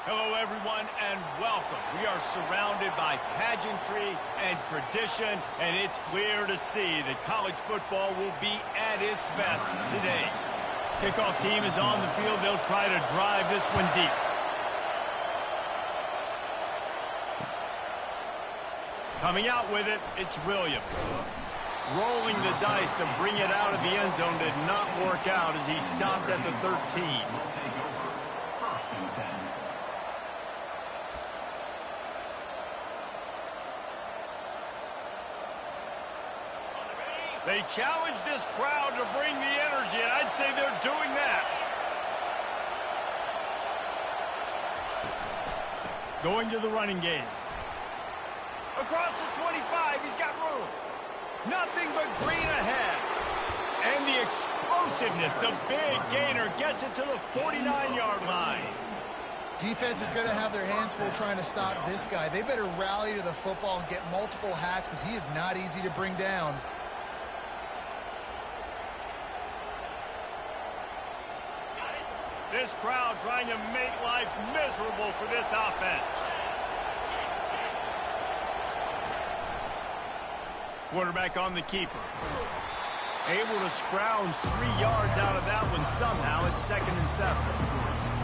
Hello, everyone, and welcome. We are surrounded by pageantry and tradition, and it's clear to see that college football will be at its best today. Kickoff team is on the field. They'll try to drive this one deep. Coming out with it, it's Williams. Rolling the dice to bring it out of the end zone did not work out as he stopped at the 13. They challenge this crowd to bring the energy, and I'd say they're doing that. Going to the running game. Across the 25, he's got room. Nothing but green ahead. And the explosiveness, the big gainer gets it to the 49-yard line. Defense is going to have their hands full trying to stop this guy. They better rally to the football and get multiple hats because he is not easy to bring down. This crowd trying to make life miserable for this offense. Quarterback on the keeper. Able to scrounge 3 yards out of that one somehow. It's 2nd and 7.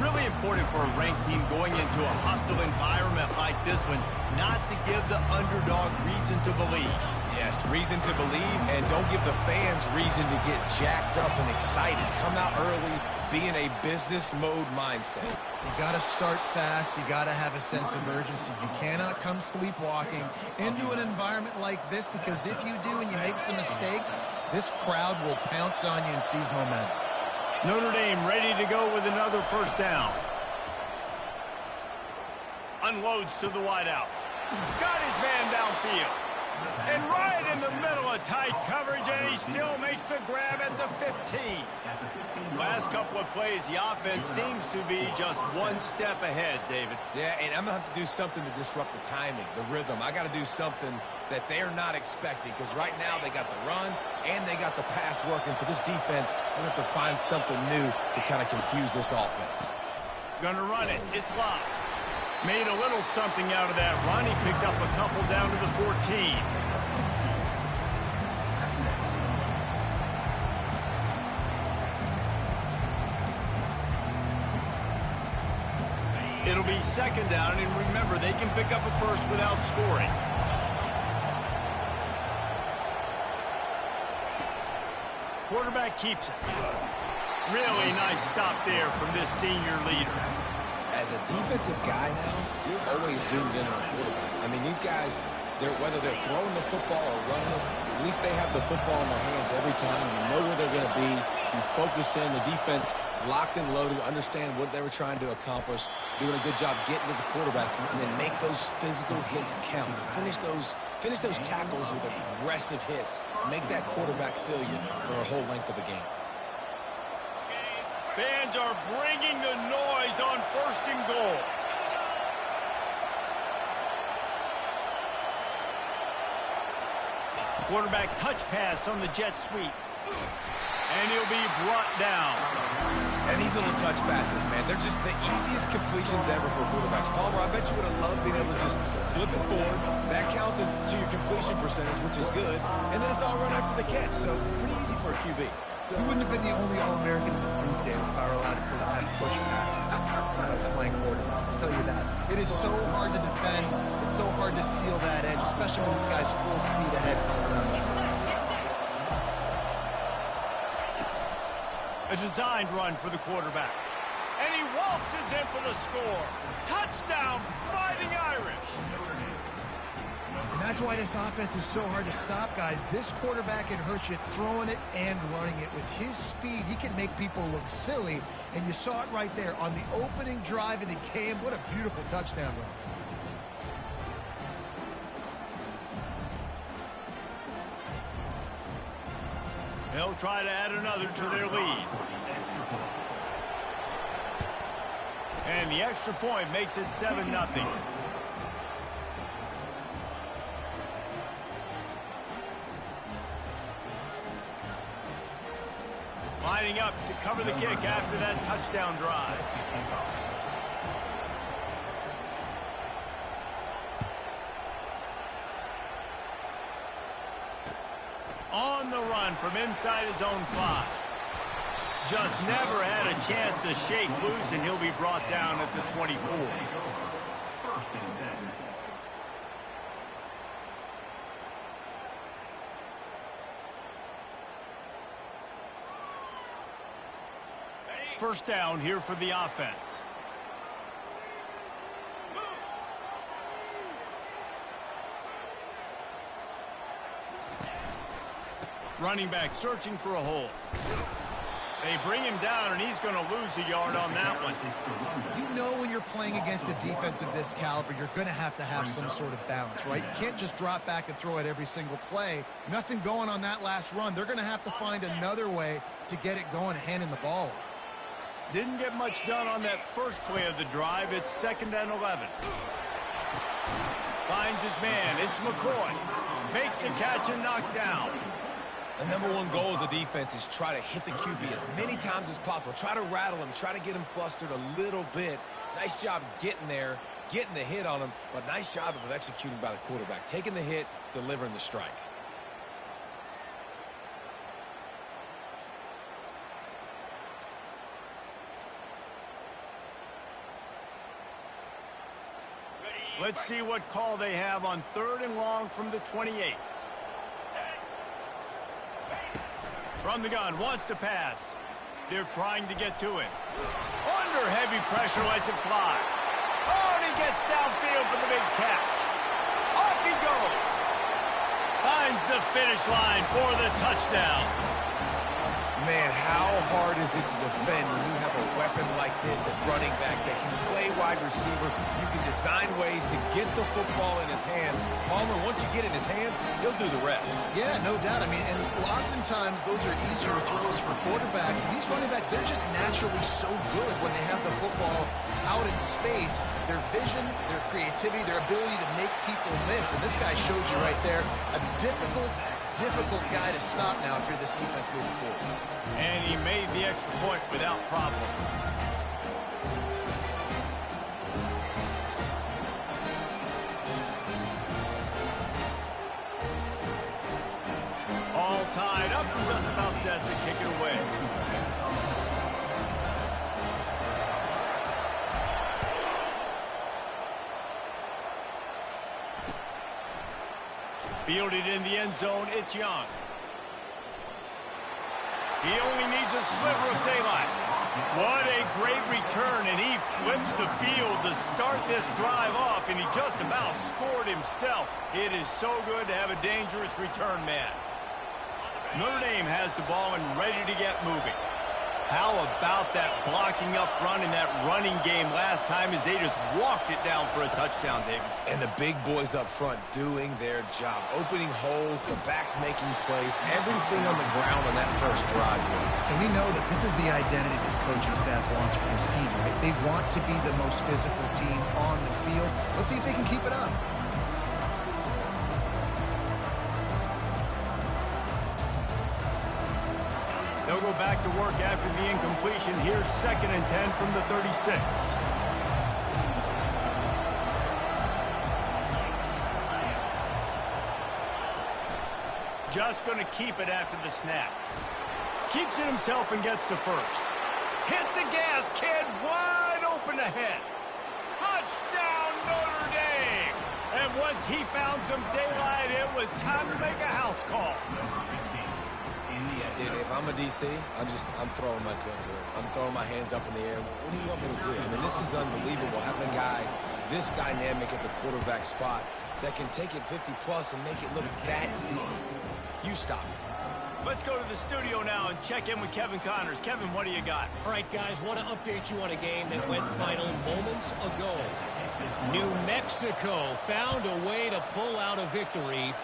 Really important for a ranked team going into a hostile environment like this one not to give the underdog reason to believe. Yes, reason to believe, and don't give the fans reason to get jacked up and excited. Come out early, be in a business mode mindset. You got to start fast. You got to have a sense of urgency. You cannot come sleepwalking into an environment like this because if you do and you make some mistakes, this crowd will pounce on you and seize momentum. Notre Dame ready to go with another first down. Unloads to the wideout. Got his man downfield. And right in the middle of tight coverage, and he still makes the grab at the 15. Last couple of plays, the offense seems to be just one step ahead, David. Yeah, and I'm going to have to do something to disrupt the timing, the rhythm. I got to do something that they're not expecting because right now they got the run and they got the pass working. So this defense, we have to find something new to kind of confuse this offense. Gonna run it. It's locked. Made a little something out of that run. He picked up a couple down to the 14. It'll be 2nd down, and remember, they can pick up a first without scoring. Quarterback keeps it. Really nice stop there from this senior leader. As a defensive guy now, you're always zoomed in on a quarterback. I mean, these guys, whether they're throwing the football or running it, at least they have the football in their hands every time. You know where they're going to be. You focus in. The defense locked and loaded, understand what they were trying to accomplish, doing a good job getting to the quarterback, and then make those physical hits count. Finish those tackles with aggressive hits. Make that quarterback feel you for a whole length of a game. Fans are bringing the noise on 1st and goal. Quarterback touch pass on the jet sweep. And he'll be brought down. And these little touch passes, man, they're just the easiest completions ever for quarterbacks. Palmer, I bet you would have loved being able to just flip it forward. That counts as to your completion percentage, which is good. And then it's all run after the catch, so pretty easy for a QB. He wouldn't have been the only All-American in this booth game if I were allowed to pull out push passes when I was playing quarterback. I'll tell you that. It is so hard to defend. It's so hard to seal that edge, especially when this guy's full speed ahead coming around the outside. A designed run for the quarterback. And he waltzes in for the score. Touchdown, Fighting Irish. And that's why this offense is so hard to stop, guys. This quarterback can hurt you throwing it and running it. With his speed, he can make people look silly. And you saw it right there on the opening drive of the game. What a beautiful touchdown run. They'll try to add another to their lead. And the extra point makes it 7-0. Lining up to cover the kick after that touchdown drive. On the run from inside his own 5. Just never had a chance to shake loose, and he'll be brought down at the 24. First down here for the offense. Running back searching for a hole. They bring him down, and he's going to lose a yard on that one. You know when you're playing against a defense of this caliber, you're going to have some sort of balance, right? You can't just drop back and throw it every single play. Nothing going on that last run. They're going to have to find another way to get it going, handing the ball off. Didn't get much done on that first play of the drive. It's 2nd and 11. Finds his man. It's McCoy. Makes a catch and knocked down. The #1 goal as a defense is try to hit the QB as many times as possible. Try to rattle him. Try to get him flustered a little bit. Nice job getting there, getting the hit on him, but nice job of executing by the quarterback. Taking the hit, delivering the strike. Let's see what call they have on 3rd and long from the 28. From the gun, wants to pass. They're trying to get to it. Under heavy pressure, lets it fly. Oh, and he gets downfield for the big catch. Off he goes. Finds the finish line for the touchdown. Man, how hard is it to defend when you have a weapon like this at running back that can play wide receiver? You can design ways to get the football in his hand. Palmer, once you get it in his hands, he'll do the rest. Yeah, no doubt. I mean, and oftentimes those are easier throws for quarterbacks. And these running backs, they're just naturally so good when they have the football out in space. Their vision, their creativity, their ability to make people miss. And this guy showed you right there a difficult guy to stop now if you're this defense moving forward. And he made the extra point without problem. All tied up and just about set to kick it away. Fielded in the end zone, it's Young. He only needs a sliver of daylight. What a great return, and he flips the field to start this drive off, and he just about scored himself. It is so good to have a dangerous return man. Notre Dame has the ball and ready to get moving. How about that blocking up front and that running game last time as they just walked it down for a touchdown, David? And the big boys up front doing their job. Opening holes, the backs making plays, everything on the ground on that first drive here. And we know that this is the identity this coaching staff wants for this team, right? They want to be the most physical team on the field. Let's see if they can keep it up. They'll go back to work after the incompletion. Here's 2nd and 10 from the 36. Just going to keep it after the snap. Keeps it himself and gets to first. Hit the gas, kid. Wide open ahead. Touchdown, Notre Dame. And once he found some daylight, it was time to make a house call. Dude, if I'm a DC, I'm throwing my clipboard. I'm throwing my hands up in the air. What do you want me to do? I mean, this is unbelievable. Having a guy this dynamic at the quarterback spot that can take it 50-plus and make it look that easy. You stop. Let's go to the studio now and check in with Kevin Connors. Kevin, what do you got? All right, guys, want to update you on a game that went final moments ago. New Mexico found a way to pull out a victory.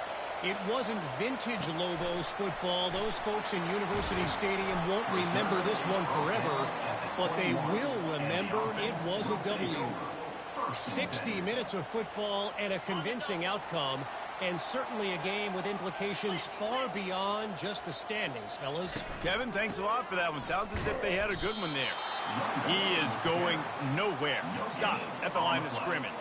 It wasn't vintage Lobos football. Those folks in University Stadium won't remember this one forever, but they will remember it was a W. 60 minutes of football and a convincing outcome, and certainly a game with implications far beyond just the standings, fellas. Kevin, thanks a lot for that one. Sounds as if they had a good one there. He is going nowhere. Stop at the line of scrimmage.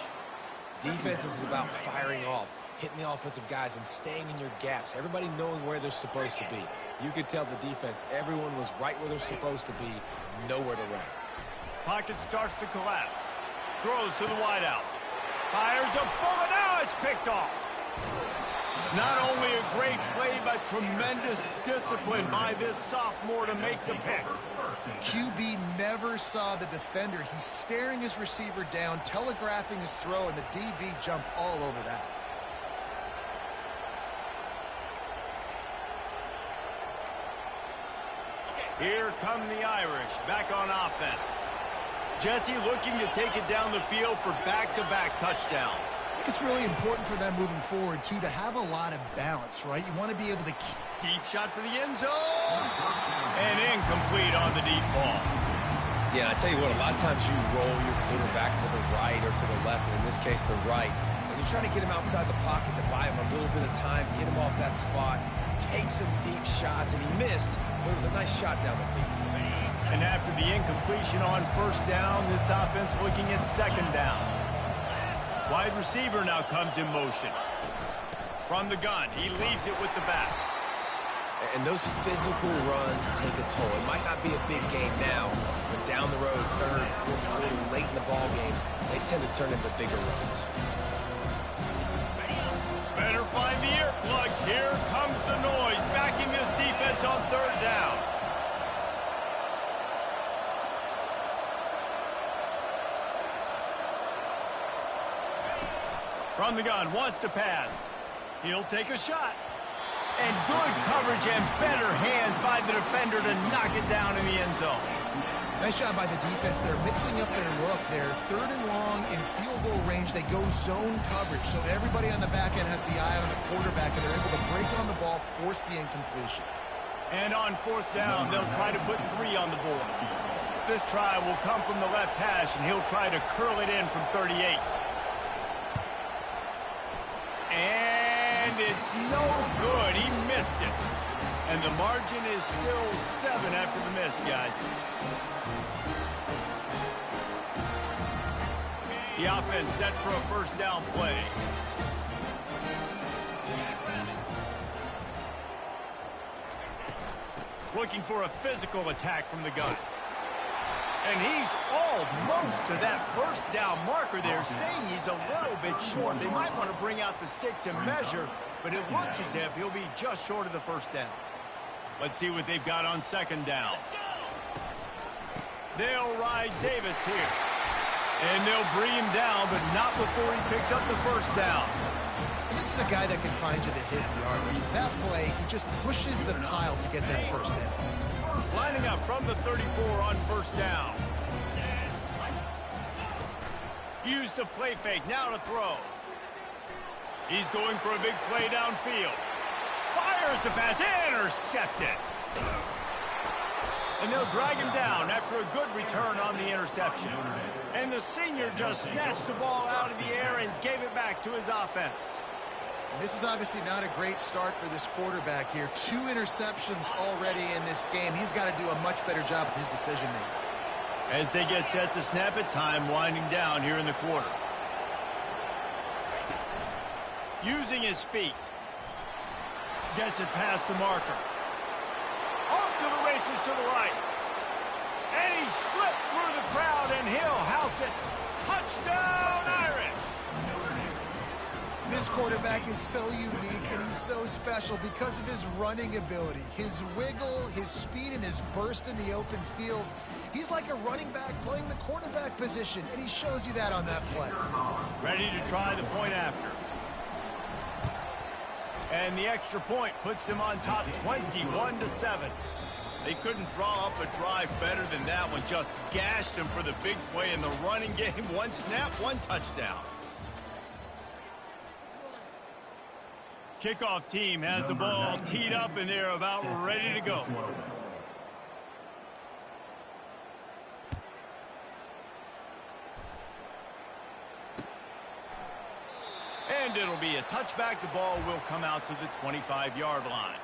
Defense is about firing off. hitting the offensive guys and staying in your gaps, everybody knowing where they're supposed to be. You could tell the defense, everyone was right where they're supposed to be, nowhere to run. Pocket starts to collapse. Throws to the wideout. Fires a bullet. Now it's picked off. Not only a great play, but tremendous discipline by this sophomore to make the pick. QB never saw the defender. He's staring his receiver down, telegraphing his throw, and the DB jumped all over that. Here come the Irish back on offense. Jesse looking to take it down the field for back-to-back touchdowns. I think it's really important for them moving forward, too, to have a lot of balance, right? You want to be able to keep... Deep shot for the end zone. And incomplete on the deep ball. Yeah, and I tell you what, a lot of times you roll your quarterback to the right or to the left, and in this case, the right. And you're trying to get him outside the pocket to buy him a little bit of time, get him off that spot, take some deep shots, and he missed, but it was a nice shot down the field. And after the incompletion on first down, this offense looking at second down. Wide receiver now comes in motion. From the gun, he leaves it with the back. And those physical runs take a toll. It might not be a big game now, but down the road, third, fourth quarter, late in the ball games, they tend to turn into bigger runs. Better find the earplugs. Here comes the noise, backing this defense on third down. From the gun, wants to pass. He'll take a shot. And good coverage and better hands by the defender to knock it down in the end zone. Nice job by the defense. They're mixing up their look. They're third and long in field goal range. They go zone coverage. So everybody on the back end has the eye on the quarterback, and they're able to break on the ball, force the incompletion. And on fourth down, they'll try to put 3 on the board. This try will come from the left hash, and he'll try to curl it in from 38. And it's no good. He missed it. And the margin is still 7 after the miss, guys. The offense set for a first down play. Looking for a physical attack from the gun. And he's almost to that first down marker there, saying he's a little bit short. They might want to bring out the sticks and measure, but it looks as if he'll be just short of the first down. Let's see what they've got on second down. They'll ride Davis here. And they'll bring him down, but not before he picks up the first down. And this is a guy that can find you the hidden yardage. That play, he just pushes the pile to get that first down. Lining up from the 34 on first down. Use the play fake, now to throw. He's going for a big play downfield. Fires the pass, intercepted. And they'll drag him down after a good return on the interception. And the senior just snatched the ball out of the air and gave it back to his offense. And this is obviously not a great start for this quarterback here. 2 interceptions already in this game. He's got to do a much better job with his decision-making. As they get set to snap it, time winding down here in the quarter. Using his feet. Gets it past the marker. Off to the races to the right. And he slipped through the crowd, and he'll house it. Touchdown, Irish! This quarterback is so unique, and he's so special because of his running ability. His wiggle, his speed, and his burst in the open field. He's like a running back playing the quarterback position, and he shows you that on that play. Ready to try the point after. And the extra point puts them on top 21-7. They couldn't draw up a drive better than that one. Just gashed them for the big play in the running game. 1 snap, 1 touchdown. Kickoff team has the ball teed up, and they're about ready to go. And it'll be a touchback. The ball will come out to the 25-yard line.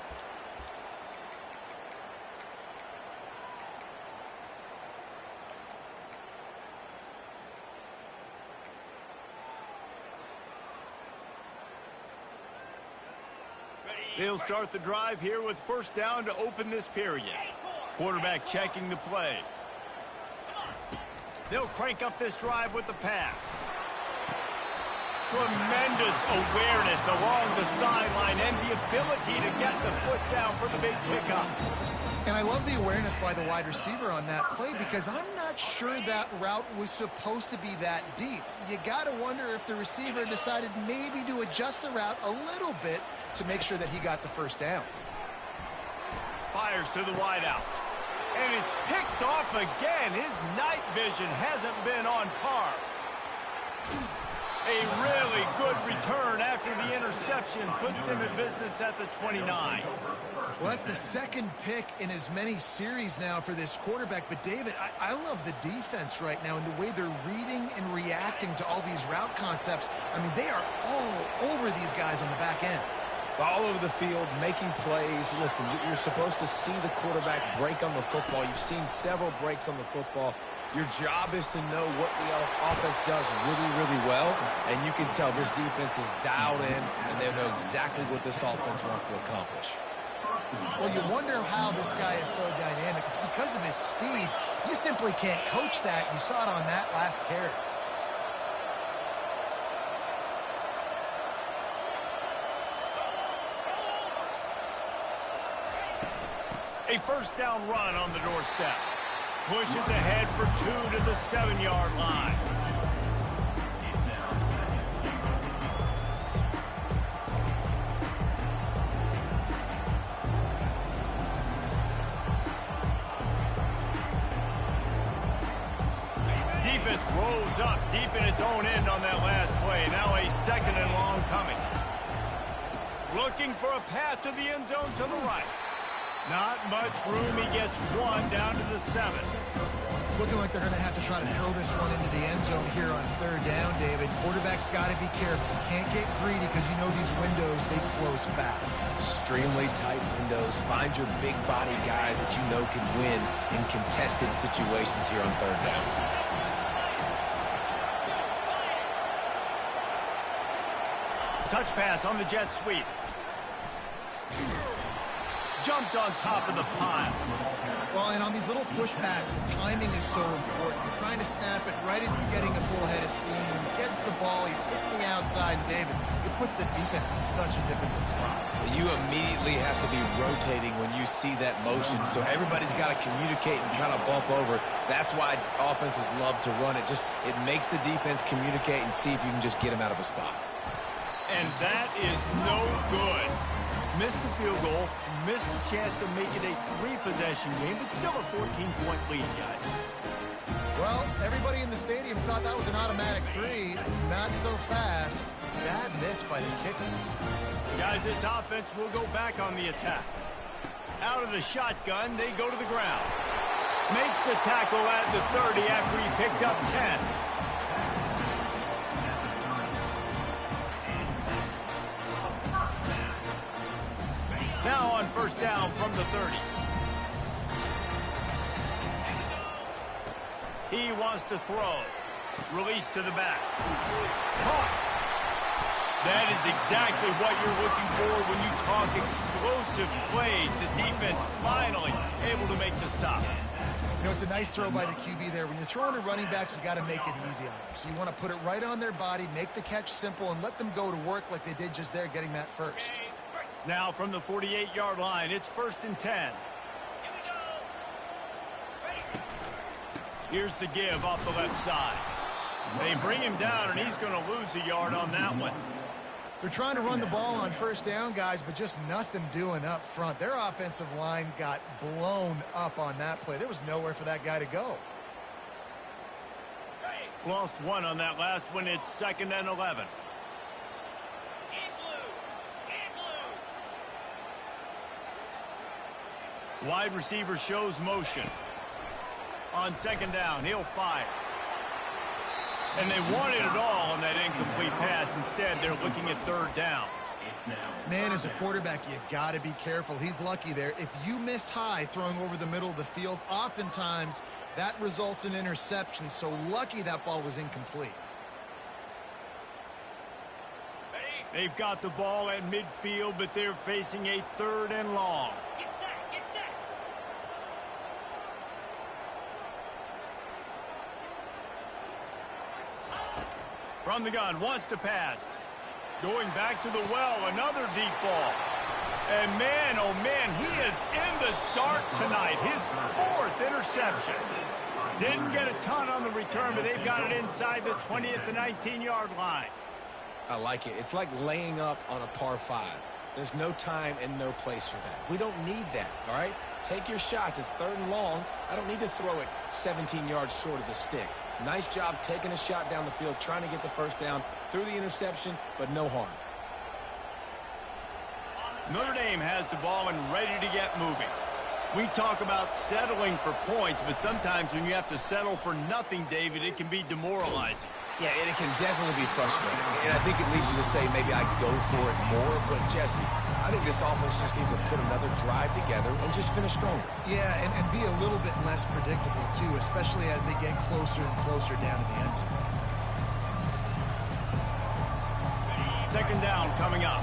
They'll start the drive here with first down to open this period. Quarterback checking the play. They'll crank up this drive with the pass. Tremendous awareness along the sideline and the ability to get the foot down for the big pickup. And I love the awareness by the wide receiver on that play because I'm not sure that route was supposed to be that deep. You got to wonder if the receiver decided maybe to adjust the route a little bit to make sure that he got the first down. Fires to the wideout. And it's picked off again. His night vision hasn't been on par. A really good return after the interception puts him in business at the 29. Well, that's the second pick in as many series now for this quarterback. But, David, I love the defense right now and the way they're reading and reacting to all these route concepts. I mean, they are all over these guys on the back end. All over the field, making plays. Listen, you're supposed to see the quarterback break on the football. You've seen several breaks on the football. Your job is to know what the offense does really, really well, and you can tell this defense is dialed in, and they know exactly what this offense wants to accomplish. Well, you wonder how this guy is so dynamic. It's because of his speed. You simply can't coach that. You saw it on that last carry. A first down run on the doorstep. Pushes ahead for 2 to the 7-yard line. Defense rolls up deep in its own end on that last play. Now a second and long coming. Looking for a path to the end zone to the right. Not much room. He gets one down to the 7. It's looking like they're going to have to try to throw this one into the end zone here on third down, David. Quarterback's got to be careful. Can't get greedy because you know these windows, they close fast. Extremely tight windows. Find your big body guys that you know can win in contested situations here on third down. Touch pass on the jet sweep. Jumped on top of the pile. Well, and on these little push passes, timing is so important. You're trying to snap it right as he's getting a full head of steam. When he gets the ball, he's hitting the outside, and David, it puts the defense in such a difficult spot. You immediately have to be rotating when you see that motion, so everybody's got to communicate and kind of bump over. That's why offenses love to run it. It makes the defense communicate and see if you can just get him out of a spot. And that is no good. Missed the field goal, missed the chance to make it a 3-possession game, but still a 14-point lead, guys. Well, everybody in the stadium thought that was an automatic 3. Not so fast. Bad miss by the kicker. Guys, this offense will go back on the attack. Out of the shotgun, they go to the ground. Makes the tackle at the 30 after he picked up 10. Now on first down from the 30. He wants to throw. Release to the back. Caught. That is exactly what you're looking for when you talk explosive plays. The defense finally able to make the stop. You know, it's a nice throw by the QB there. When you're throwing to running backs, you got to make it easy on them. So you want to put it right on their body, make the catch simple, and let them go to work like they did just there, getting that first. Now from the 48-yard line, it's first and 10. Here's the give off the left side. They bring him down, and he's going to lose a yard on that one. They're trying to run the ball on first down, guys, but just nothing doing up front. Their offensive line got blown up on that play. There was nowhere for that guy to go. Lost one on that last one. It's second and 11. Wide receiver shows motion. On second down, he'll fire. And they wanted it all on that incomplete pass. Instead, they're looking at third down. Man, as a quarterback, you got to be careful. He's lucky there. If you miss high throwing over the middle of the field, oftentimes that results in interception. So lucky that ball was incomplete. They've got the ball at midfield, but they're facing a 3rd and long. Get set, get set. From the gun, wants to pass. Going back to the well, another deep ball. And man, oh man, he is in the dark tonight. His 4th interception. Didn't get a ton on the return, but they've got it inside the 20 at the 19-yard line. I like it. It's like laying up on a par 5. There's no time and no place for that. We don't need that, all right? Take your shots. It's 3rd and long. I don't need to throw it 17 yards short of the stick. Nice job taking a shot down the field, trying to get the 1st down through the interception, but no harm. Notre Dame has the ball and ready to get moving. We talk about settling for points, but sometimes when you have to settle for nothing, David, it can be demoralizing. Yeah, and it can definitely be frustrating. And I think it leads you to say maybe I go for it more. But, Jesse, I think this offense just needs to put another drive together and just finish stronger. Yeah, and be a little bit less predictable, too, especially as they get closer and closer down to the end zone. 2nd down coming up.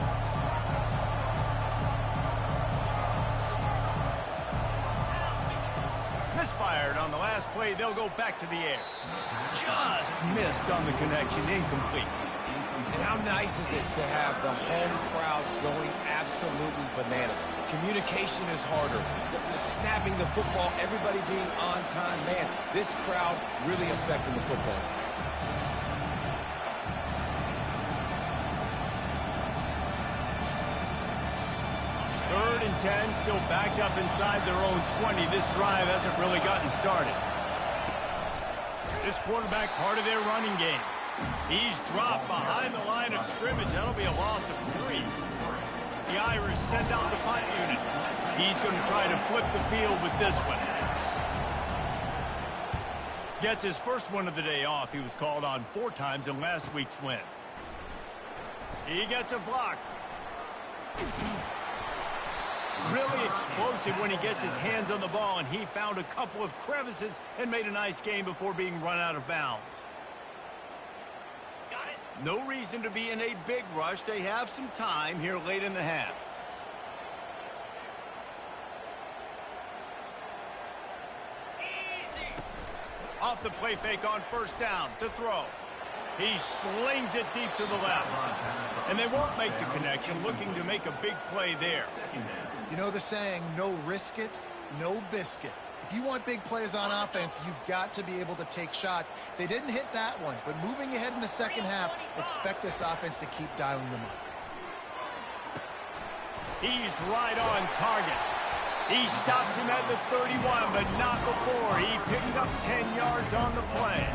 Misfired on the last play. They'll go back to the air. Just missed on the connection. Incomplete. And how nice is it to have the home crowd going absolutely bananas? Communication is harder. The snapping the football, everybody being on time. Man, this crowd really affecting the football game. 3rd and 10, still backed up inside their own 20. This drive hasn't really gotten started. This quarterback part of their running game. He's dropped behind the line of scrimmage. That'll be a loss of 3. The Irish send out the punt unit. He's going to try to flip the field with this one. Gets his first one of the day off. He was called on 4 times in last week's win. He gets a block. Really explosive when he gets his hands on the ball, and he found a couple of crevices and made a nice game before being run out of bounds. Got it. No reason to be in a big rush. They have some time here late in the half. Easy. Off the play fake on 1st down to throw. He slings it deep to the left. And they won't make the connection, looking to make a big play there. You know the saying, no risk it, no biscuit. If you want big plays on offense, you've got to be able to take shots. They didn't hit that one, but moving ahead in the 2nd half, expect this offense to keep dialing them up. He's right on target. He stops him at the 31, but not before. He picks up 10 yards on the play.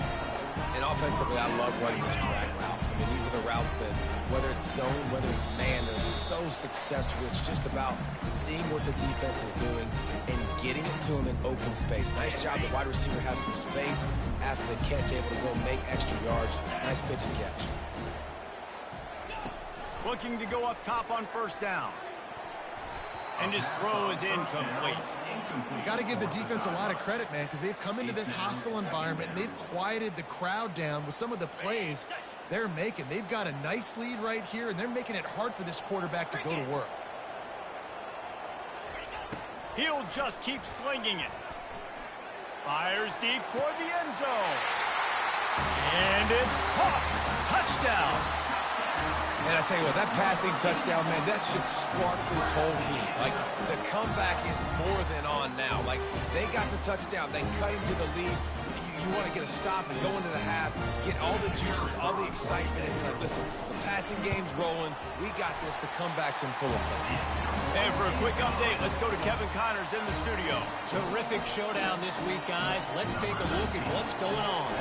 And offensively, I love running these drag routes. I mean, these are the routes that, whether it's zone, whether it's man, they're so successful. It's just about seeing what the defense is doing and getting it to them in open space. Nice job. The wide receiver has some space after the catch, able to go make extra yards. Nice pitch and catch. Looking to go up top on 1st down. And his throw is incomplete. Got to give the defense a lot of credit, man, because they've come into this hostile environment and they've quieted the crowd down with some of the plays they're making. They've got a nice lead right here, and they're making it hard for this quarterback to go to work. He'll just keep slinging it. Fires deep toward the end zone. And it's caught. Touchdown. And I tell you what, that passing touchdown, man, that should spark this whole team. Like, the comeback is more than on now. Like, they got the touchdown. They cut into the lead. You want to get a stop and go into the half, get all the juices, all the excitement. And listen, the passing game's rolling. We got this. The comeback's in full effect. And for a quick update, let's go to Kevin Connors in the studio. Terrific showdown this week, guys. Let's take a look at what's going on.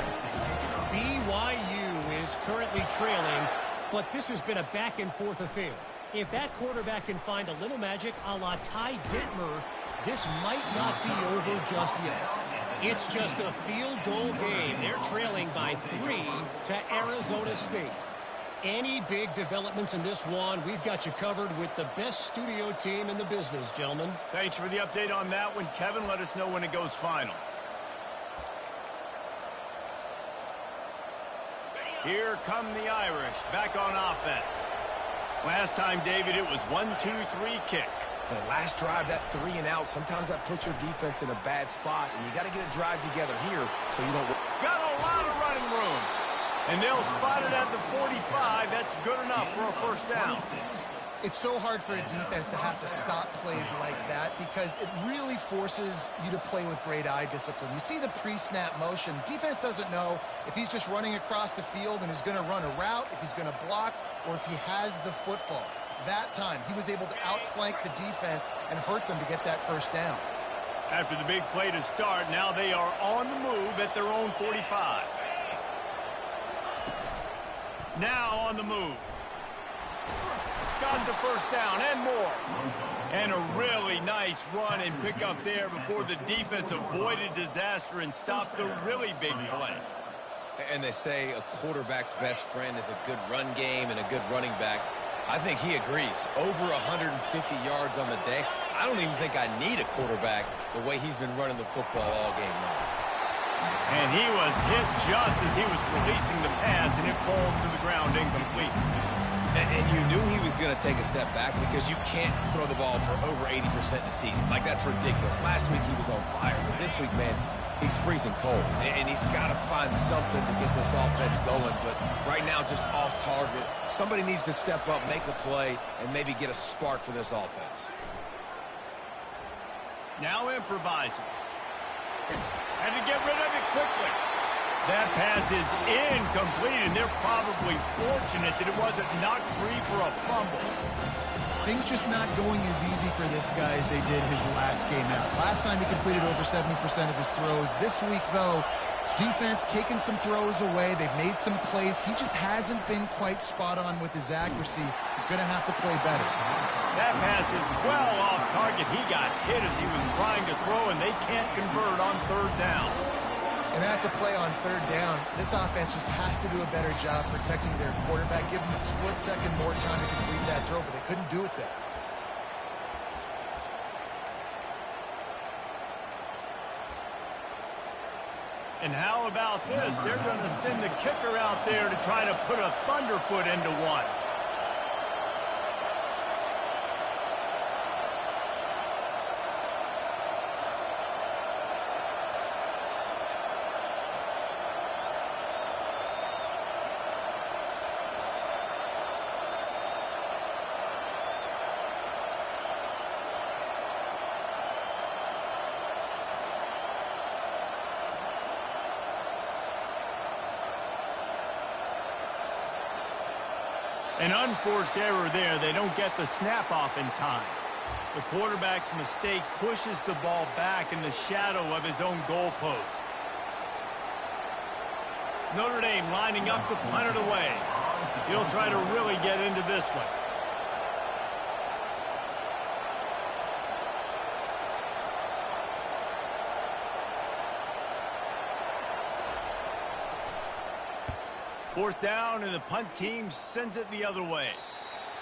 BYU is currently trailing, but this has been a back-and-forth affair. If that quarterback can find a little magic a la Ty Detmer, this might not be over just yet. It's just a field goal game. They're trailing by 3 to Arizona State. Any big developments in this one, we've got you covered with the best studio team in the business, gentlemen. Thanks for the update on that one, Kevin. Let us know when it goes final. Here come the Irish, back on offense. Last time, David, it was 1-2-3 kick. The last drive, that 3 and out, sometimes that puts your defense in a bad spot, and you got to get a drive together here so you don't... Got a lot of running room. And they'll spot it at the 45. That's good enough for a first down. It's so hard for a defense to have to stop plays like that because it really forces you to play with great eye discipline. You see the pre-snap motion. Defense doesn't know if he's just running across the field and is going to run a route, if he's going to block, or if he has the football. That time, he was able to outflank the defense and hurt them to get that first down. After the big play to start, now they are on the move at their own 45. Now on the move. Gone to first down and more. And a really nice run and pick up there before the defense avoided disaster and stopped the really big play. And they say a quarterback's best friend is a good run game and a good running back. I think he agrees. Over 150 yards on the day. I don't even think I need a quarterback the way he's been running the football all game long. And he was hit just as he was releasing the pass, and it falls to the ground incomplete. And you knew he was going to take a step back because you can't throw the ball for over 80% in a season. Like, that's ridiculous. Last week he was on fire, but this week, man, he's freezing cold. And he's got to find something to get this offense going. But right now, just off target. Somebody needs to step up, make a play, and maybe get a spark for this offense. Now improvising. And to get rid of it quickly. That pass is incomplete, and they're probably fortunate that it wasn't knocked free for a fumble. Things just not going as easy for this guy as they did his last game out. Last time he completed over 70% of his throws. This week, though, defense taking some throws away. They've made some plays. He just hasn't been quite spot on with his accuracy. He's going to have to play better. That pass is well off target. He got hit as he was trying to throw, and they can't convert on third down. And that's a play on third down. This offense just has to do a better job protecting their quarterback. Give them a split second more time to complete that throw, but they couldn't do it there. And how about this? They're going to send the kicker out there to try to put a thunderfoot into one. An unforced error there. They don't get the snap off in time. The quarterback's mistake pushes the ball back in the shadow of his own goalpost. Notre Dame lining up to punt it away. He'll try to really get into this one. Fourth down, and the punt team sends it the other way.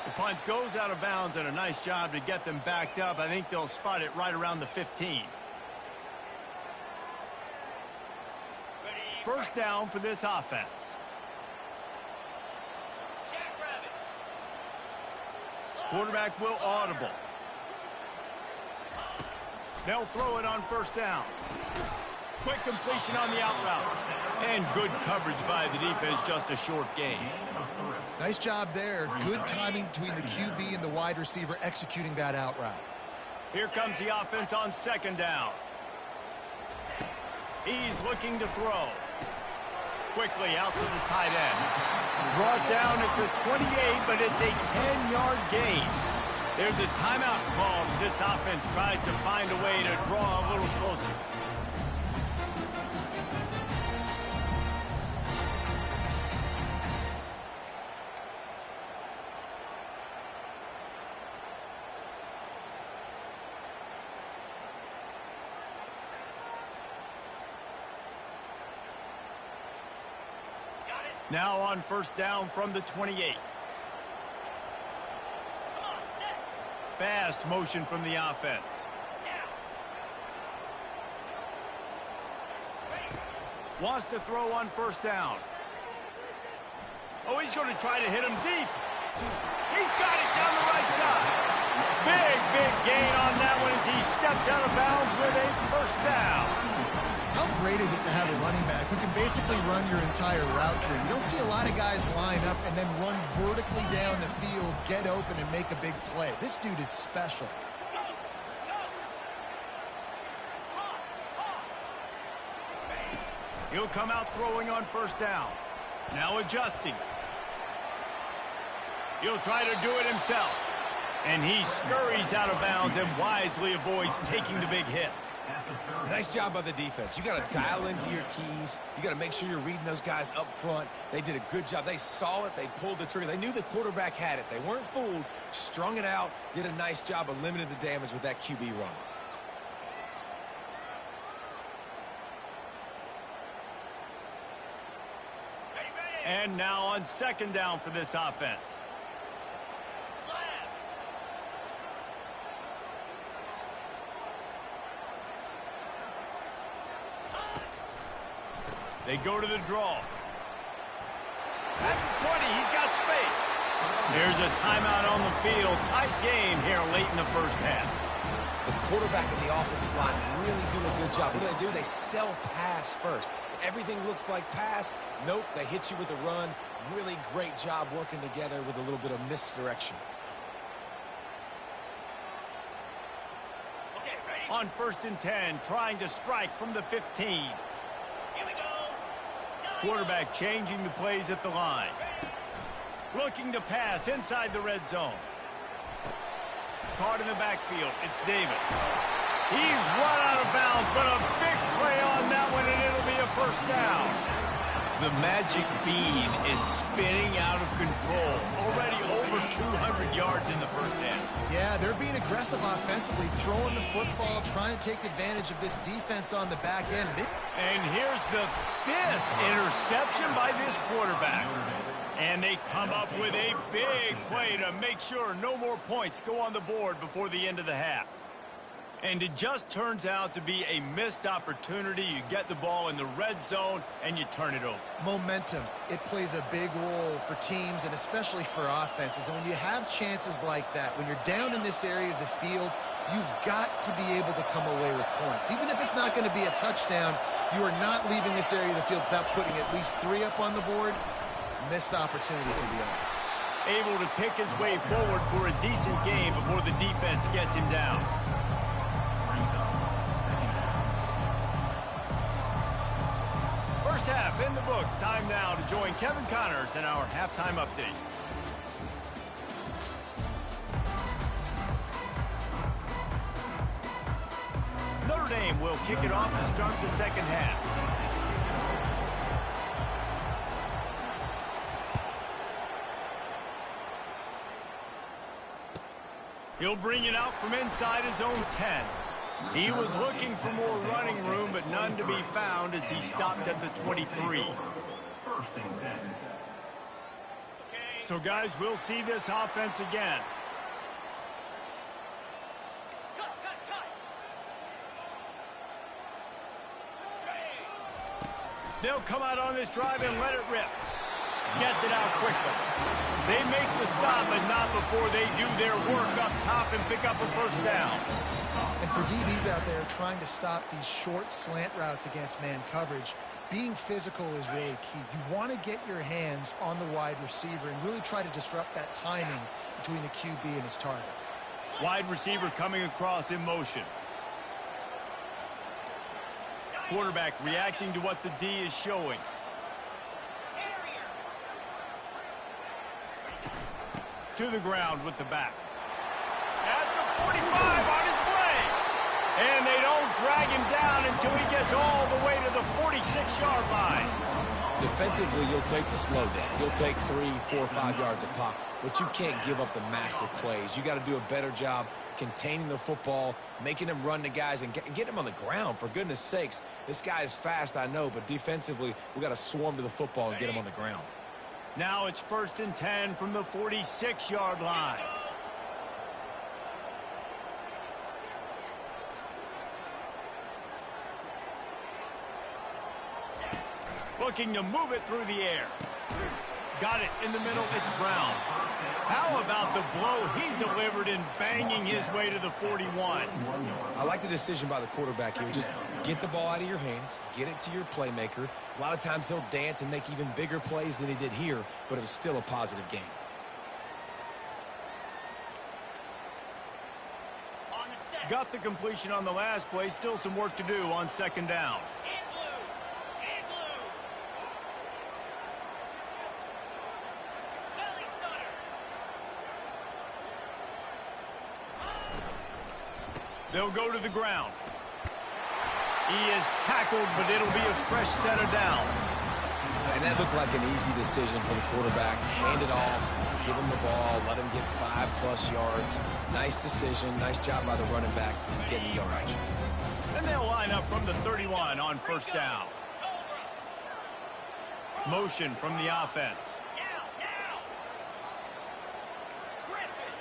The punt goes out of bounds, and a nice job to get them backed up. I think they'll spot it right around the 15. First down for this offense. Quarterback will audible. They'll throw it on first down. Quick completion on the out route. And good coverage by the defense, just a short gain. Nice job there. Good timing between the QB and the wide receiver executing that out route. Here comes the offense on second down. He's looking to throw. Quickly out to the tight end. Brought down at the 28, but it's a 10-yard gain. There's a timeout called as this offense tries to find a way to draw a little closer. Now on first down from the 28. Fast motion from the offense. Wants to throw on first down. Oh, he's going to try to hit him deep. He's got it down the right side. Big gain on that one as he stepped out of bounds with a first down. How great is it to have a running back who can basically run your entire route tree? You don't see a lot of guys line up and then run vertically down the field, get open, and make a big play. This dude is special. He'll come out throwing on first down. Now adjusting. He'll try to do it himself. And he scurries out of bounds and wisely avoids taking the big hit. Nice job by the defense. You got to dial into your keys. You got to make sure you're reading those guys up front. They did a good job. They saw it. They pulled the trigger. They knew the quarterback had it. They weren't fooled. Strung it out. Did a nice job of limiting the damage with that QB run. And now on second down for this offense. They go to the draw. At the 20, he's got space. There's a timeout on the field. Tight game here late in the first half. The quarterback and the offensive line really do a good job. What do? They sell pass first. Everything looks like pass. Nope, they hit you with a run. Really great job working together with a little bit of misdirection. Okay, ready? On 1st and 10, trying to strike from the 15. Here we go. Quarterback changing the plays at the line. Looking to pass inside the red zone. Caught in the backfield. It's Davis. He's run out of bounds, but a big play on that one, and it'll be a first down. The magic bean is spinning out of control. Already over 200 yards in the first half. Yeah, they're being aggressive offensively, throwing the football, trying to take advantage of this defense on the back end. And here's the 5th interception by this quarterback. And they come up with a big play to make sure no more points go on the board before the end of the half. And it just turns out to be a missed opportunity. You get the ball in the red zone, and you turn it over. Momentum, it plays a big role for teams and especially for offenses. And when you have chances like that, when you're down in this area of the field, you've got to be able to come away with points. Even if it's not going to be a touchdown, you are not leaving this area of the field without putting at least 3 up on the board. Missed opportunity for the other. Able to pick his way forward for a decent game before the defense gets him down. First half in the books. Time now to join Kevin Connors in our halftime update. Notre Dame will kick it off to start the second half. He'll bring it out from inside his own 10. He was looking for more running room, but none to be found as he stopped at the 23. So, guys, we'll see this offense again. They'll come out on this drive and let it rip. Gets it out quickly. They make the stop, but not before they do their work up top and pick up a first down. And for DBs out there trying to stop these short slant routes against man coverage, being physical is really key. You want to get your hands on the wide receiver and really try to disrupt that timing between the QB and his target. Wide receiver coming across in motion. Quarterback reacting to what the D is showing. To the ground with the back. At the 45 on his way. And they don't drag him down until he gets all the way to the 46-yard line. Defensively, you'll take the slow down. You'll take 3, 4, 5 yards a pop, but you can't give up the massive plays. You got to do a better job containing the football, making him run the guys, and getting him on the ground. For goodness sakes, this guy is fast, I know, but defensively, we got to swarm to the football and get him on the ground. Now it's 1st and 10 from the 46-yard line. Looking to move it through the air. Got it in the middle. It's Brown. How about the blow he delivered in banging his way to the 41? I like the decision by the quarterback here. Just get the ball out of your hands, get it to your playmaker. A lot of times he'll dance and make even bigger plays than he did here, but it was still a positive game. On the set. Got the completion on the last play. Still some work to do on second down. In blue. In blue. Belly stunner. They'll go to the ground. He is tackled, but it'll be a fresh set of downs. And that looked like an easy decision for the quarterback. Hand it off, give him the ball, let him get 5+ yards. Nice decision, nice job by the running back getting the yardage. And they'll line up from the 31 on first down. Motion from the offense. Now, now. Griffin.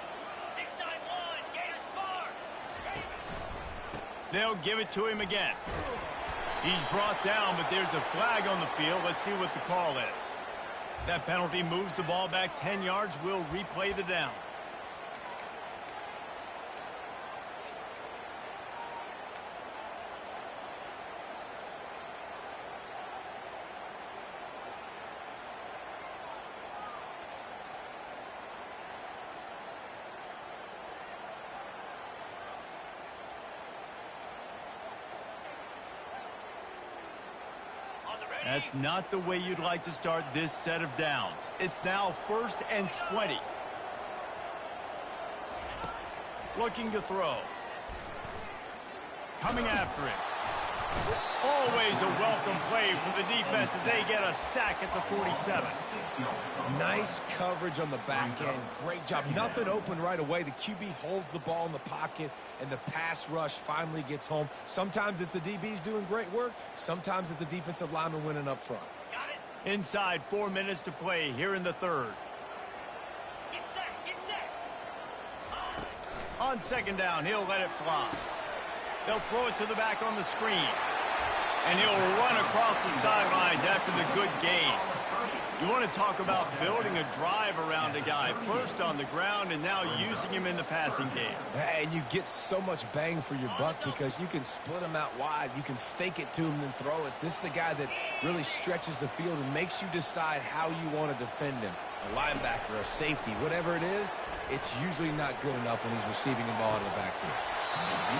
691. Gators far. They'll give it to him again. He's brought down, but there's a flag on the field. Let's see what the call is. That penalty moves the ball back 10 yards. We'll replay the down. That's not the way you'd like to start this set of downs. It's now 1st and 20. Looking to throw. Coming after it. Always a welcome play for the defense as they get a sack at the 47. Nice coverage on the back end. Great job. Nothing open right away. The QB holds the ball in the pocket, and the pass rush finally gets home. Sometimes it's the DBs doing great work. Sometimes it's the defensive lineman winning up front. Got it. Inside 4 minutes to play here in the third. Get set. Get set. On second down, he'll let it fly. They'll throw it to the back on the screen. And he'll run across the sidelines after the good gain. You want to talk about building a drive around a guy. First on the ground and now using him in the passing game. And you get so much bang for your buck because you can split him out wide. You can fake it to him and throw it. This is the guy that really stretches the field and makes you decide how you want to defend him. A linebacker, a safety, whatever it is, it's usually not good enough when he's receiving the ball to the backfield.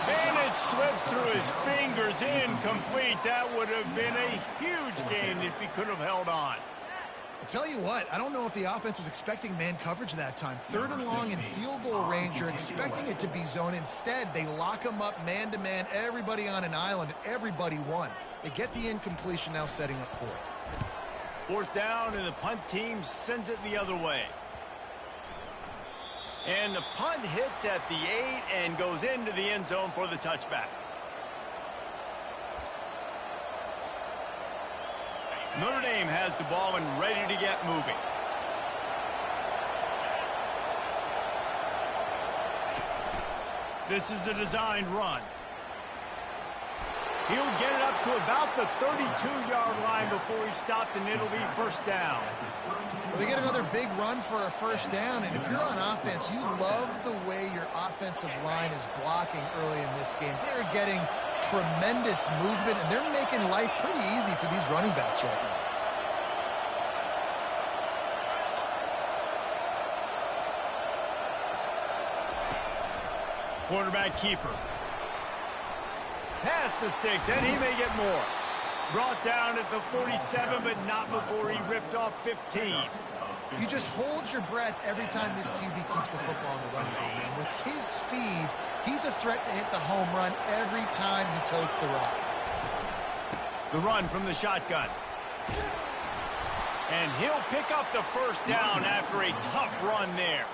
And it slips through his fingers, incomplete. That would have been a huge gain if he could have held on. I'll tell you what, I don't know if the offense was expecting man coverage that time. 3rd and long in field goal range, you're expecting it to be zone. Instead, they lock him up man-to-man, everybody on an island, and everybody won. They get the incompletion, now setting up 4th. 4th down, and the punt team sends it the other way. And the punt hits at the 8 and goes into the end zone for the touchback. Notre Dame has the ball and ready to get moving. This is a designed run. He'll get it up to about the 32-yard line before he's stopped, and it'll be first down. Well, they get another big run for a first down, and if you're on offense, you love the way your offensive line is blocking early in this game. They're getting tremendous movement, and they're making life pretty easy for these running backs right now. Quarterback keeper. Past the sticks, and he may get more. Brought down at the 47, but not before he ripped off 15. You just hold your breath every time this QB keeps the football in the running game, man. With his speed, he's a threat to hit the home run every time he totes the rock. The run from the shotgun. And he'll pick up the first down after a tough run there.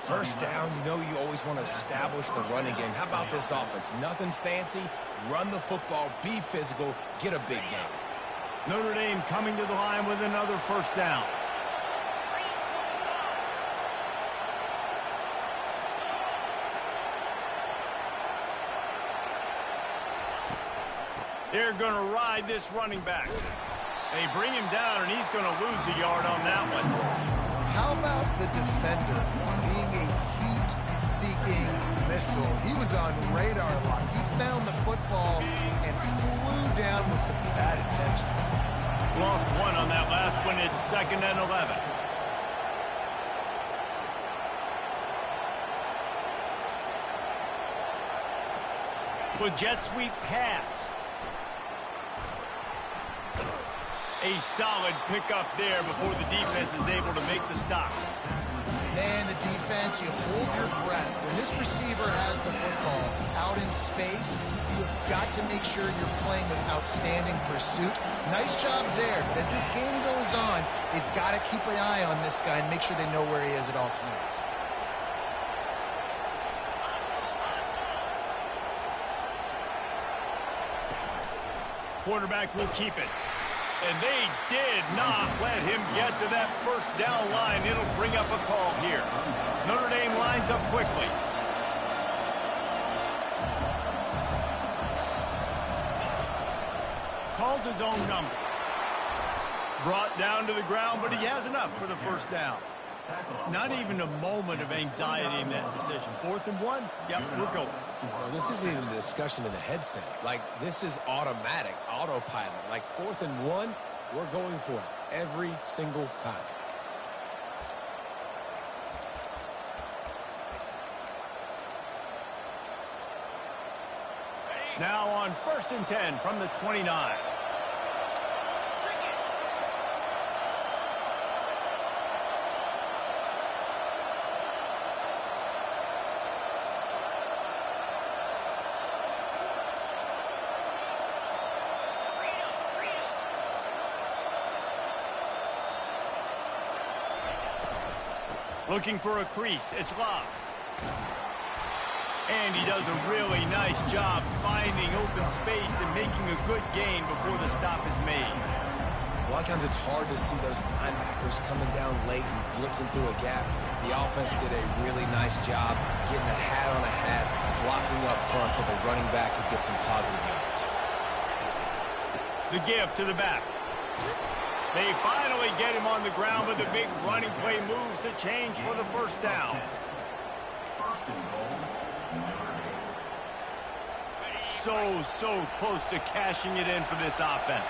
First down, you know you always want to establish the running game. How about this offense? Nothing fancy. Run the football, be physical, get a big game. Notre Dame coming to the line with another first down. They're going to ride this running back. They bring him down, and he's going to lose a yard on that one. How about the defender being a heat-seeking missile? He was on radar lock. He found the football and flew down with some bad intentions. Lost one on that last one. It's 2nd and 11. With jet sweep pass. A solid pickup there before the defense is able to make the stop. Man, the defense, you hold your breath. When this receiver has the football out in space, you have got to make sure you're playing with outstanding pursuit. Nice job there. But as this game goes on, they've got to keep an eye on this guy and make sure they know where he is at all times. Quarterback will keep it. And they did not let him get to that first down line. It'll bring up a call here. Notre Dame lines up quickly. Calls his own number. Brought down to the ground, but he has enough for the first down. Not even a moment of anxiety in that decision. 4th and 1, yep, we're going. Well, this isn't even a discussion in the headset. Like, this is automatic, autopilot. Like, 4th and 1, we're going for it every single time. Now on 1st and 10 from the 29. Looking for a crease. It's Love. And he does a really nice job finding open space and making a good gain before the stop is made. A lot of times it's hard to see those linebackers coming down late and blitzing through a gap. The offense did a really nice job getting a hat on a hat, blocking up front so the running back could get some positive yards. The give to the back. They finally get him on the ground, but the big running play moves the change for the first down. So close to cashing it in for this offense.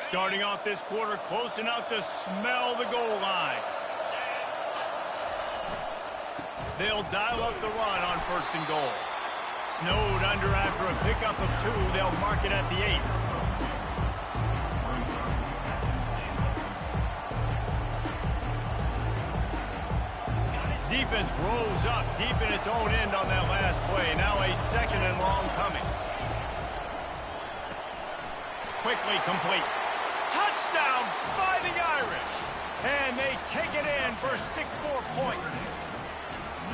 Starting off this quarter close enough to smell the goal line. They'll dial up the run on 1st and goal. Snowed under after a pickup of 2. They'll mark it at the 8. Defense rolls up deep in its own end on that last play. Now a 2nd and long coming. Quickly complete. Touchdown, Fighting Irish. And they take it in for 6 more points.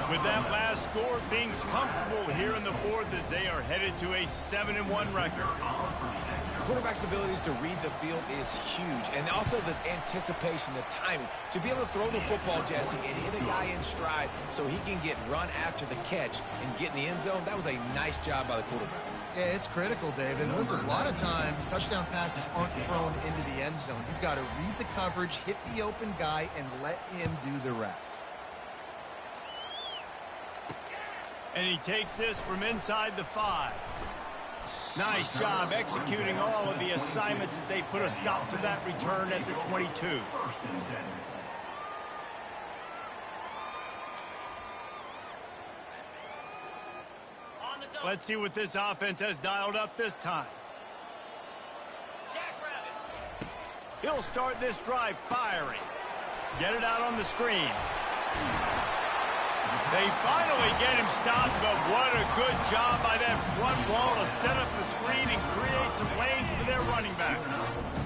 With that last score, things comfortable here in the 4th as they are headed to a 7-1 record. Quarterback's abilities to read the field is huge, and also the anticipation, the timing. To be able to throw the football, Jesse, and hit a guy in stride so he can get run after the catch and get in the end zone, that was a nice job by the quarterback. Yeah, it's critical, Dave. And listen, a lot of times touchdown passes aren't thrown into the end zone. You've got to read the coverage, hit the open guy, and let him do the rest. And he takes this from inside the 5. Nice job executing all of the assignments as they put a stop to that return at the 22. Let's see what this offense has dialed up this time. He'll start this drive firing. Get it out on the screen. They finally get him stopped, but what a good job by that front wall to set up the screen and create some lanes for their running back.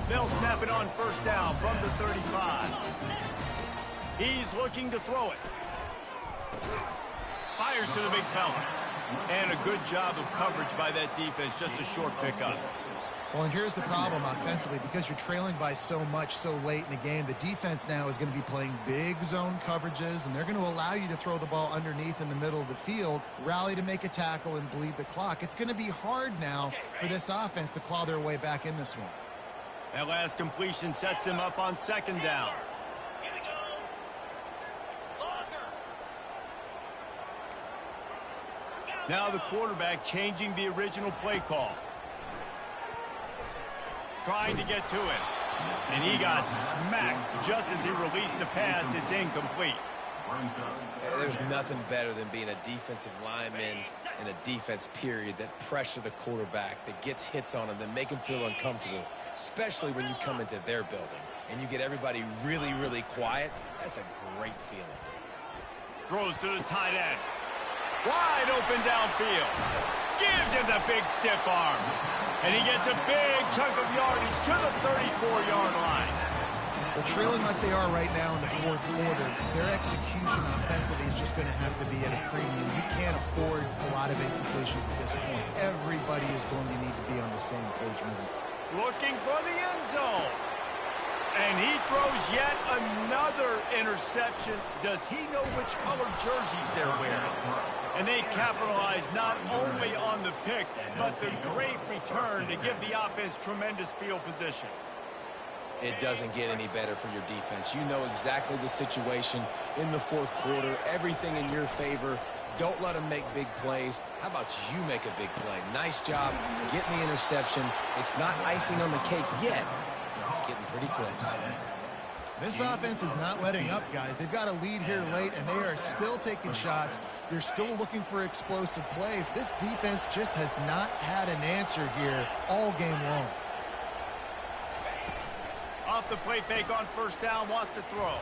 They'll snap snap it on first down from the 35. He's looking to throw it. Fires to the big fella. And a good job of coverage by that defense, just a short pickup. Well, and here's the problem offensively. Because you're trailing by so much so late in the game, the defense now is going to be playing big zone coverages, and they're going to allow you to throw the ball underneath in the middle of the field, rally to make a tackle, and bleed the clock. It's going to be hard now for this offense to claw their way back in this one. That last completion sets him up on second down. Here we go. Longer. Now the quarterback changing the original play call. Trying to get to it. And he got smacked just as he released the pass. It's incomplete. There's nothing better than being a defensive lineman in a defense period that pressure the quarterback, that gets hits on him, that make him feel uncomfortable, especially when you come into their building and you get everybody really, really quiet. That's a great feeling. Throws to the tight end. Wide open downfield. Gives him the big stiff arm. And he gets a big chunk of yardage to the 34-yard line. Well, trailing like they are right now in the fourth quarter, their execution offensively is just going to have to be at a premium. You can't afford a lot of incompletions at this point. Everybody is going to need to be on the same page moving. Looking for the end zone. And he throws yet another interception. Does he know which color jerseys they're wearing? And they capitalize not only on the pick, but the great return to give the offense tremendous field position. It doesn't get any better for your defense. You know exactly the situation in the fourth quarter, everything in your favor. Don't let them make big plays. How about you make a big play? Nice job getting the interception. It's not icing on the cake yet. It's getting pretty close. This offense is not letting up, guys. They've got a lead here late, and they are still taking shots. They're still looking for explosive plays. This defense just has not had an answer here all game long. Off the play fake on first down, wants to throw.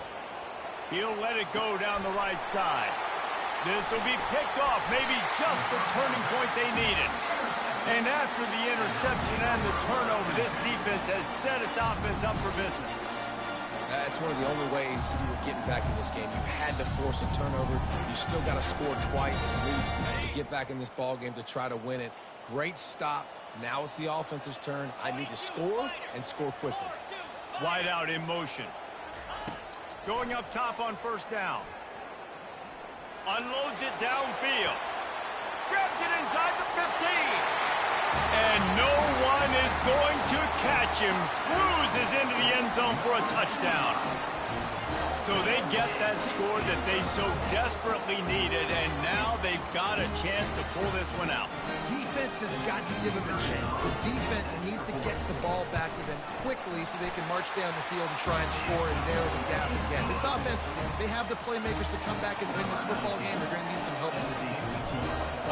He'll let it go down the right side. This will be picked off, maybe just the turning point they needed. And after the interception and the turnover, this defense has set its offense up for business. That's one of the only ways you were getting back in this game. You had to force a turnover. You still got to score twice at least to get back in this ball game to try to win it. Great stop. Now it's the offensive's turn. I need to score and score quickly. Wide out in motion. Going up top on first down. Unloads it downfield. Grabs it inside the 15. And no one is going to catch him. Cruises into the end zone for a touchdown. So they get that score that they so desperately needed, and now they've got a chance to pull this one out. Defense has got to give them a chance. The defense needs to get the ball back to them quickly so they can march down the field and try and score and narrow the gap again. This offense, they have the playmakers to come back and win this football game. They're going to need some help from the defense.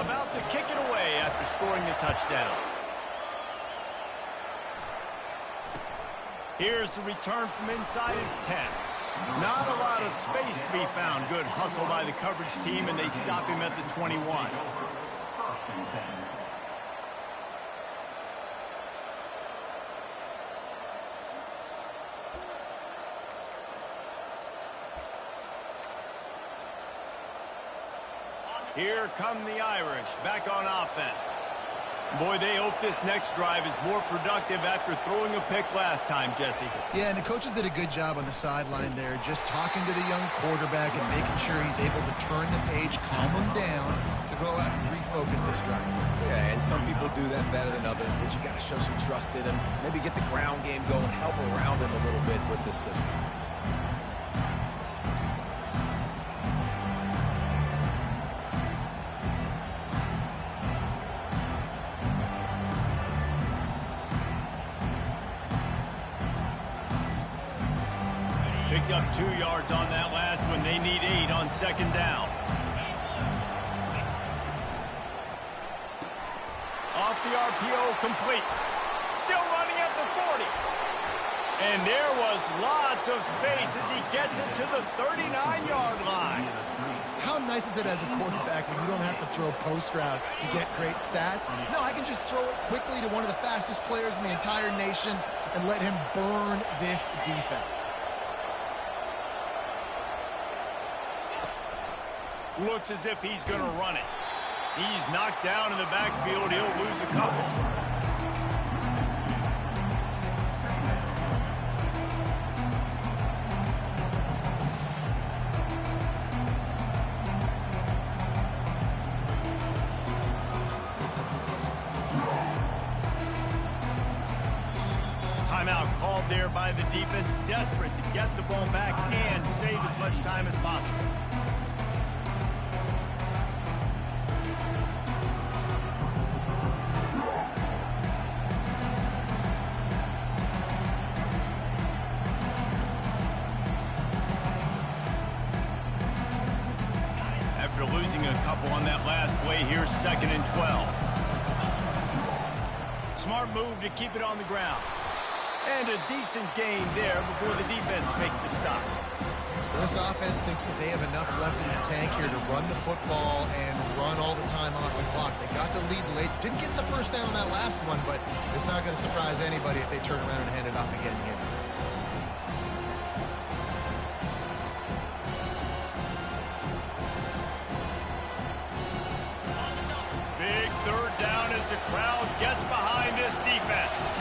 About to kick it away after scoring the touchdown. Here's the return from inside his 10. Not a lot of space to be found. Good hustle by the coverage team, and they stop him at the 21. Here come the Irish, back on offense. Boy, they hope this next drive is more productive after throwing a pick last time, Jesse. Yeah, and the coaches did a good job on the sideline there, just talking to the young quarterback and making sure he's able to turn the page, calm him down, to go out and refocus this drive. Yeah, and some people do that better than others, but you got to show some trust in him, maybe get the ground game going, help around him a little bit with this system. Picked up 2 yards on that last one. They need 8 on second down. Off the RPO, complete. Still running at the 40. And there was lots of space as he gets it to the 39-yard line. how nice is it as a quarterback when you don't have to throw post routes to get great stats? No, I can just throw it quickly to one of the fastest players in the entire nation and let him burn this defense. Looks as if he's going to run it. He's knocked down in the backfield. He'll lose a couple. Timeout called there by the defense, desperate to get the ball back and save as much time as possible. After losing a couple on that last play, here's 2nd and 12. Smart move to keep it on the ground. And a decent gain there before the defense makes the stop. This offense thinks that they have enough left in the tank here to run the football and run all the time off the clock. They got the lead late. Didn't get the first down on that last one, but it's not going to surprise anybody if they turn around and hand it off again here. Big 3rd down as the crowd gets behind this defense.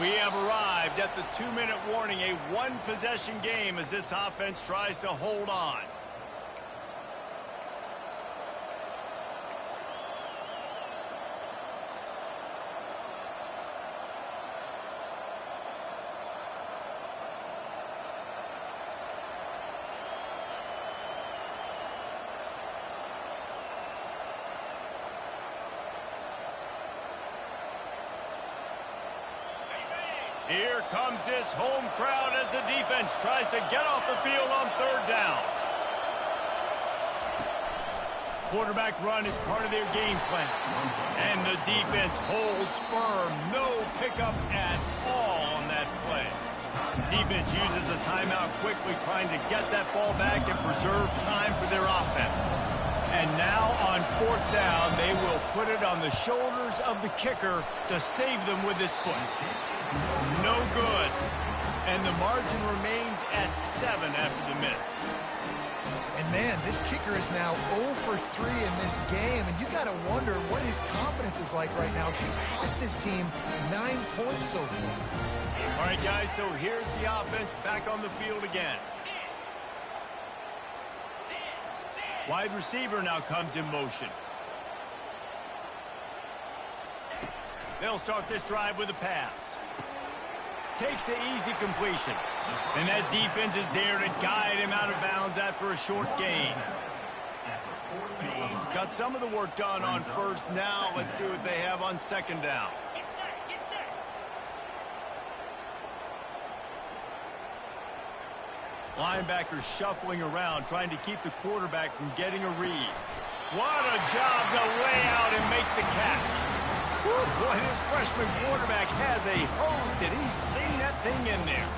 We have arrived at the 2-minute warning, a one-possession game as this offense tries to hold on. Here comes this home crowd as the defense tries to get off the field on 3rd down. Quarterback run is part of their game plan. And the defense holds firm. No pickup at all on that play. Defense uses a timeout quickly, trying to get that ball back and preserve time for their offense. And now on 4th down, they will put it on the shoulders of the kicker to save them with his foot. No good. And the margin remains at 7 after the miss. And man, this kicker is now 0 for 3 in this game, and you got to wonder what his confidence is like right now. He's cost his team 9 points so far. All right, guys, so here's the offense back on the field again. Wide receiver now comes in motion. They'll start this drive with a pass. Takes the easy completion. And that defense is there to guide him out of bounds after a short gain. Got some of the work done on 1st. Now let's see what they have on 2nd down. Linebackers shuffling around, trying to keep the quarterback from getting a read. What a job to lay out and make the catch. Whew, boy, this freshman quarterback has a hose. Did he sing that thing in there?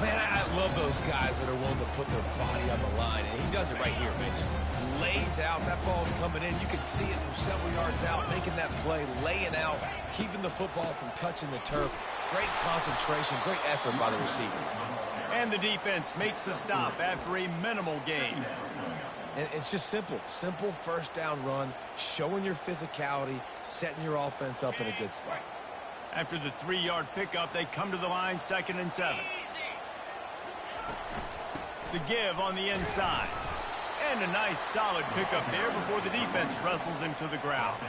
Man, I love those guys that are willing to put their body on the line. And he does it right here, man. Just lays out. That ball's coming in. You can see it from several yards out, making that play, laying out, keeping the football from touching the turf. Great concentration, great effort by the receiver. And the defense makes the stop after a minimal gain. And it's just simple. Simple 1st down run, showing your physicality, setting your offense up in a good spot. After the 3-yard pickup, they come to the line, 2nd and 7. The give on the inside. And a nice solid pickup there before the defense wrestles him to the ground.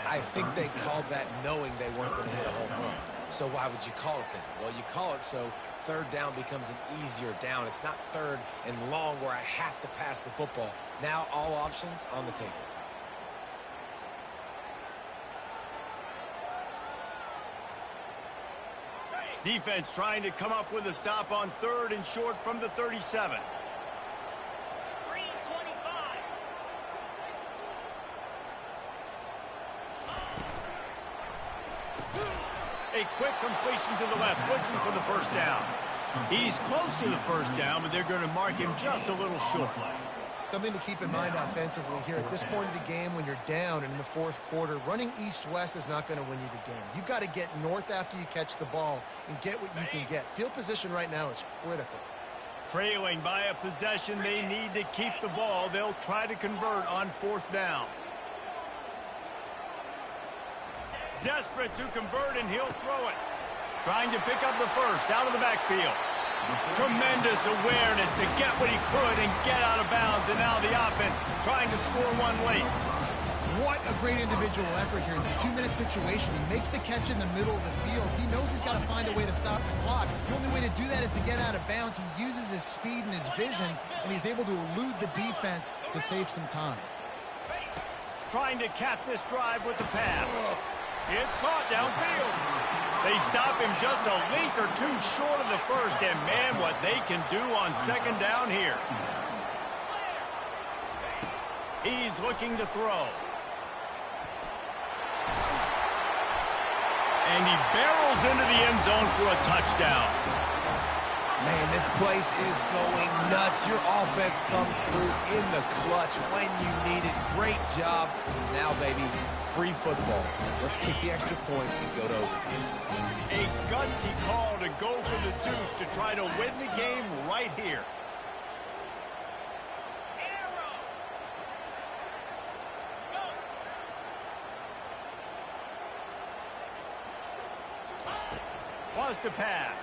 I think they called that knowing they weren't going to hit a home run. So why would you call it then? Well, you call it so 3rd down becomes an easier down. It's not 3rd and long where I have to pass the football. Now all options on the table. Defense trying to come up with a stop on 3rd and short from the 37. A quick completion to the left, looking for the first down. He's close to the first down, but they're going to mark him just a little short. Something to keep in mind offensively here at this point of the game when you're down and in the fourth quarter, running east-west is not going to win you the game. You've got to get north after you catch the ball and get what you can get. Field position right now is critical. Trailing by a possession, they need to keep the ball. They'll try to convert on fourth down. Desperate to convert, and he'll throw it. Trying to pick up the first out of the backfield. Tremendous awareness to get what he could and get out of bounds, and now the offense trying to score one late. What a great individual effort here in this 2-minute situation. He makes the catch in the middle of the field. He knows he's got to find a way to stop the clock. The only way to do that is to get out of bounds. He uses his speed and his vision, and he's able to elude the defense to save some time. Trying to cap this drive with the pass. It's caught downfield. They stop him just a link or two short of the first, and man, what they can do on second down here. He's looking to throw. And he barrels into the end zone for a touchdown. Man, this place is going nuts. Your offense comes through in the clutch when you need it. Great job. Now, baby, free football. Let's kick the extra point and go to overtime. A gutsy call to go for the deuce to try to win the game right here. Wants to pass.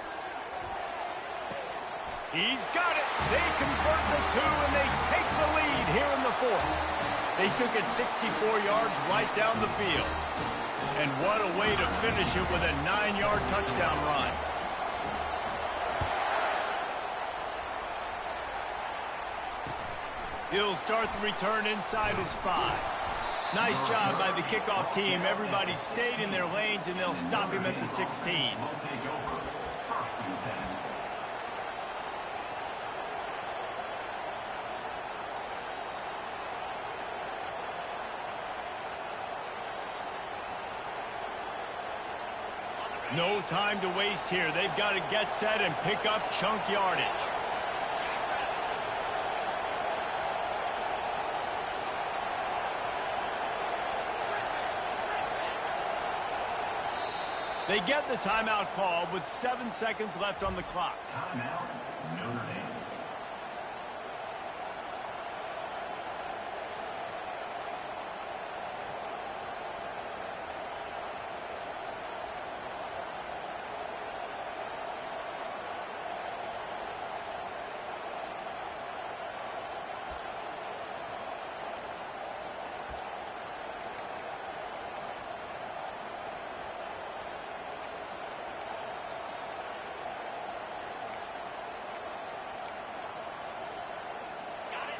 He's got it. They convert the two, and they take the lead here in the fourth. They took it 64 yards right down the field. And what a way to finish it with a 9-yard touchdown run. He'll start the return inside his 5. Nice job by the kickoff team. Everybody stayed in their lanes, and they'll stop him at the 16. No time to waste here. They've got to get set and pick up chunk yardage. They get the timeout call with 7 seconds left on the clock. Timeout, Notre Dame.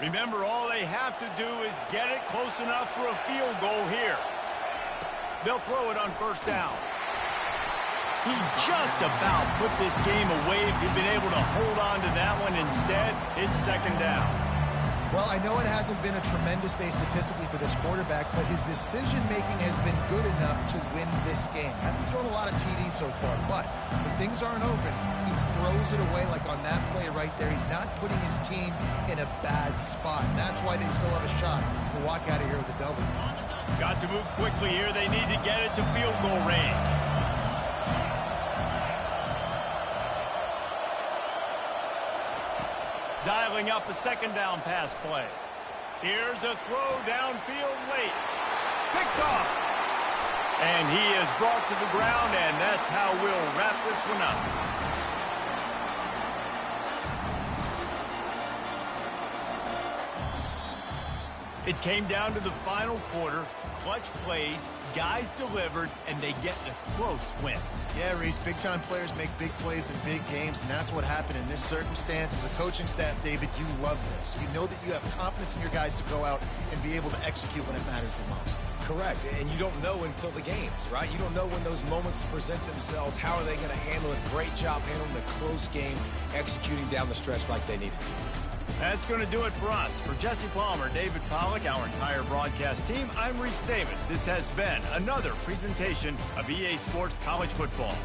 Remember, all they have to do is get it close enough for a field goal here. They'll throw it on first down. He just about put this game away if he'd been able to hold on to that one. Instead, it's second down. Well, I know it hasn't been a tremendous day statistically for this quarterback, but his decision-making has been good enough to win this game. Hasn't thrown a lot of TDs so far, but when things aren't open, he throws it away like on that play right there. He's not putting his team in a bad spot, and that's why they still have a shot to walk out of here with a W. Got to move quickly here. They need to get it to field goal range. Dialing up a second down pass play. Here's a throw downfield late. Picked off. And he is brought to the ground, and that's how we'll wrap this one up. It came down to the final quarter. Clutch plays, guys delivered, and they get a close win. Yeah, Reese, big-time players make big plays in big games, and that's what happened in this circumstance. As a coaching staff, David, you love this. You know that you have confidence in your guys to go out and be able to execute when it matters the most. Correct, and you don't know until the games, right? You don't know when those moments present themselves. How are they going to handle it? Great job handling the close game, executing down the stretch like they needed to. That's going to do it for us. For Jesse Palmer, David Pollack, our entire broadcast team, I'm Reese Davis. This has been another presentation of EA Sports College Football.